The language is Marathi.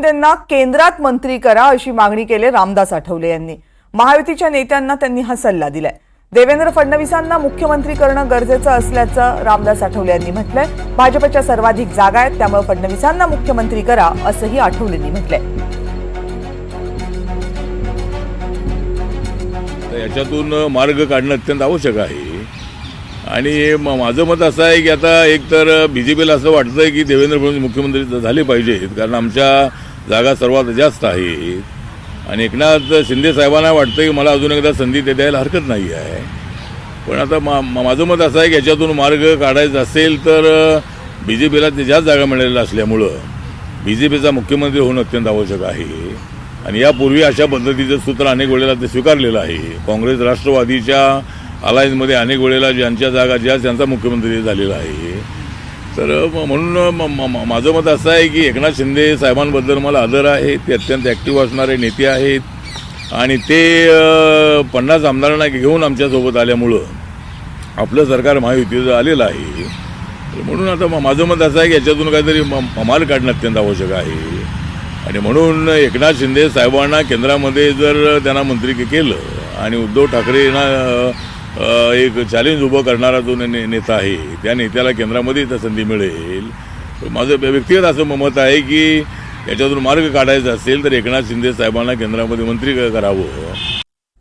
त्यांना केंद्रात मंत्री करा अशी मागणी केली रामदास आठवले यांनी। महायुतीच्या नेत्यांना त्यांनी हा सल्ला दिलाय। देवेंद्र फडणवीसांना मुख्यमंत्री करणं गरजेचं असल्याचं रामदास आठवले यांनी म्हटलंय। भाजपच्या सर्वाधिक जागा आहेत, त्यामुळे फडणवीसांना मुख्यमंत्री करा असंही आठवलेंनी म्हटलंय। याच्यातून मार्ग काढणं अत्यंत आवश्यक आहे आणि माझं मत असं आहे की आता एकतर बीजेपीला असं वाटतंय की देवेंद्र फडणवीस मुख्यमंत्री झाले पाहिजेत, कारण आमच्या जागा सर्वात जास्त आहेत आणि एकनाथ शिंदे साहेबांना वाटतं की मला अजून एकदा संधी ते द्यायला हरकत नाही आहे। पण आता माझं मत असं आहे की याच्यातून मार्ग काढायचा असेल तर बीजेपीला ते जास्त जागा मिळालेल्या असल्यामुळं बीजेपीचा मुख्यमंत्री होणं अत्यंत आवश्यक आहे आणि यापूर्वी अशा पद्धतीचं सूत्र अनेक वेळेला ते स्वीकारलेलं आहे। काँग्रेस राष्ट्रवादीच्या अलायन्समध्ये अनेक वेळेला ज्यांच्या जागा त्यांचा मुख्यमंत्री झालेला आहे। तर म्हणून माझं मत असं आहे की एकनाथ शिंदे साहेबांबद्दल मला आदर आहे। ते अत्यंत ॲक्टिव्ह असणारे नेते आहेत आणि ते 50 आमदारांना घेऊन आमच्यासोबत आल्यामुळं आपलं सरकार महायुतीचं आलेलं आहे। म्हणून आता माझं मत असं आहे की याच्यातून काहीतरी मार्ग काढणं अत्यंत आवश्यक आहे आणि म्हणून एकनाथ शिंदे साहेबांना केंद्रामध्ये जर त्यांना मंत्री केलं आणि उद्धव ठाकरेंना एक चॅलेंज उभं करणारा जो नेता आहे त्या नेत्याला केंद्रामध्ये तर संधी मिळेल। माझं व्यक्तिगत असं मत आहे की याच्यातून मार्ग काढायचा असेल तर एकनाथ शिंदे साहेबांना केंद्रामध्ये मंत्री करावं